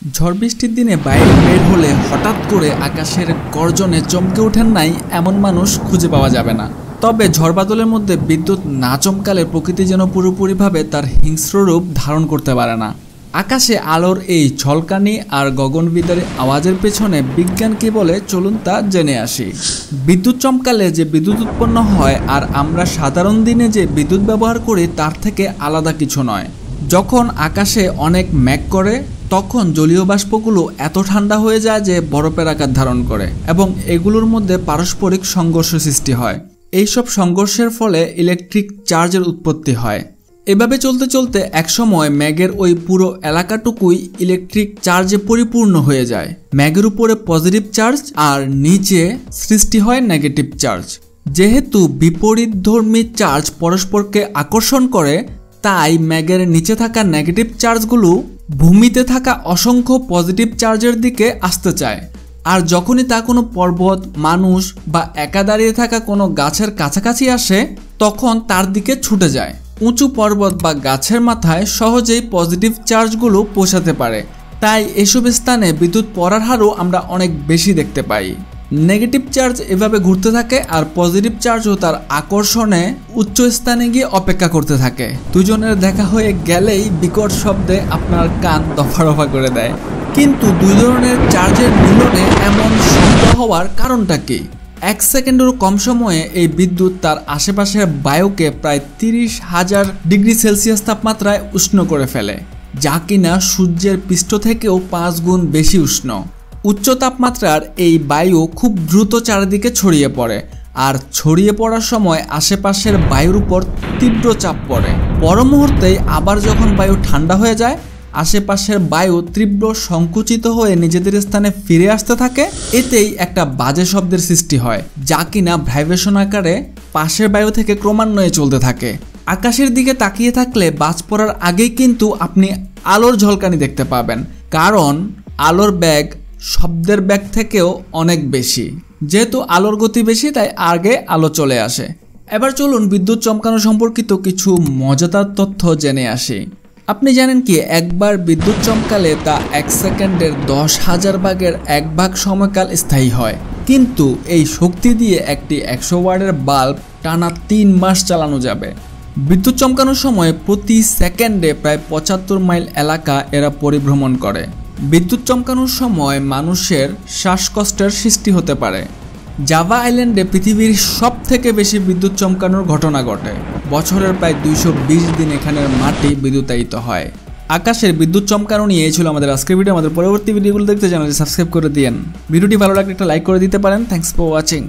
ঝড় বৃষ্টির দিনে বাইরে বের হলে হঠাৎ করে আকাশের গর্জনে চমকে ওঠেন নাই এমন মানুষ খুঁজে পাওয়া যাবে না। তবে ঝড় বাদলের মধ্যে বিদ্যুৎ না চমকালে প্রকৃতি যেন পুরোপুরিভাবে তার হিংস্র রূপ ধারণ করতে পারে না। আকাশে আলোর এই ঝলকানি আর গগনবিদারী আওয়াজের পেছনে বিজ্ঞান কী বলে চলুন তা জেনে আসি। বিদ্যুৎ চমকালে যে বিদ্যুৎ উৎপন্ন হয় আর আমরা সাধারণ দিনে যে বিদ্যুৎ ব্যবহার করি তার থেকে আলাদা কিছু নয়। যখন আকাশে অনেক মেঘ করে তখন জলীয় বাষ্পগুলো এত ঠান্ডা হয়ে যায় যে বরফের আকার ধারণ করে এবং এগুলোর মধ্যে পারস্পরিক সংঘর্ষ সৃষ্টি হয়। এইসব সংঘর্ষের ফলে ইলেকট্রিক চার্জের উৎপত্তি হয়। এভাবে চলতে চলতে একসময় মেঘের ওই পুরো এলাকাটুকুই ইলেকট্রিক চার্জে পরিপূর্ণ হয়ে যায়। মেঘের উপরে পজিটিভ চার্জ আর নিচে সৃষ্টি হয় নেগেটিভ চার্জ। যেহেতু বিপরীতধর্মী চার্জ পরস্পরকে আকর্ষণ করে তাই মেঘের নিচে থাকা নেগেটিভ চার্জগুলো ভূমিতে থাকা অসংখ্য পজিটিভ চার্জের দিকে আসতে চায়। আর যখনই তা কোনো পর্বত, মানুষ বা একা দাঁড়িয়ে থাকা কোনো গাছের কাছাকাছি আসে তখন তার দিকে ছুটে যায়। উঁচু পর্বত বা গাছের মাথায় সহজেই পজিটিভ চার্জগুলো পৌঁছাতে পারে, তাই এসব স্থানে বিদ্যুৎ পড়ার হারও আমরা অনেক বেশি দেখতে পাই। নেগেটিভ চার্জ এভাবে ঘুরতে থাকে আর পজিটিভ চার্জও তার আকর্ষণে উচ্চ স্থানে গিয়ে অপেক্ষা করতে থাকে। দুজনের দেখা হয়ে গেলেই বিকট শব্দে আপনার কান দফা রফা করে দেয়। কিন্তু দুই ধরনের চার্জের মিলনে এমন শব্দ হওয়ার কারণটা কি? 1 সেকেন্ডেরও কম সময়ে এই বিদ্যুৎ তার আশেপাশের বায়ুকে প্রায় 30,000 ডিগ্রি সেলসিয়াস তাপমাত্রায় উষ্ণ করে ফেলে, যা কিনা সূর্যের পৃষ্ঠ থেকেও 5 গুণ বেশি উষ্ণ। উচ্চ তাপমাত্রার এই বায়ু খুব দ্রুত চারিদিকে ছড়িয়ে পড়ে আর ছড়িয়ে পড়ার সময় আশেপাশের বায়ুর উপর তীব্র চাপ পড়ে। পর মুহূর্তেই আবার যখন বায়ু ঠান্ডা হয়ে যায় আশেপাশের বায়ু তীব্র সংকুচিত হয়ে নিজেদের স্থানে ফিরে আসতে থাকে। এতেই একটা বাজে শব্দের সৃষ্টি হয়, যা কিনা ভাইব্রেশন আকারে পাশের বায়ু থেকে ক্রমান্বয়ে চলতে থাকে। আকাশের দিকে তাকিয়ে থাকলে বাজ পড়ার আগেই কিন্তু আপনি আলোর ঝলকানি দেখতে পাবেন, কারণ আলোর বেগ শব্দের বেগ থেকেও অনেক বেশি। যেহেতু আলোর গতি বেশি তাই আগে আলো চলে আসে। এবার চলুন বিদ্যুৎ চমকানো সম্পর্কিত কিছু মজাদার তথ্য জেনে আসি। আপনি জানেন কি, একবার বিদ্যুৎ চমকালে তা 1 সেকেন্ডের 10,000 ভাগের 1 ভাগ সময়কাল স্থায়ী হয়। কিন্তু এই শক্তি দিয়ে একটি 100 ওয়াটের বাল্ব টানা 3 মাস চালানো যাবে। বিদ্যুৎ চমকানোর সময় প্রতি সেকেন্ডে প্রায় 75 মাইল এলাকা এরা পরিভ্রমণ করে। বিদ্যুৎ চমকানোর সময় মানুষের শ্বাসকষ্টের সৃষ্টি হতে পারে। জাভা আইল্যান্ডে পৃথিবীর সবথেকে বেশি বিদ্যুৎ চমকানোর ঘটনা ঘটে। বছরের প্রায় 220 দিন এখানের মাটি বিদ্যুতায়িত হয়। আকাশের বিদ্যুৎ চমকানো নিয়ে এই ছিল আমাদের আজকের ভিডিও। আমাদের পরবর্তী ভিডিওগুলো দেখতে চ্যানেলটি সাবস্ক্রাইব করে দিন। ভিডিওটি ভালো লাগলে একটা লাইক করে দিতে পারেন। Thanks for watching.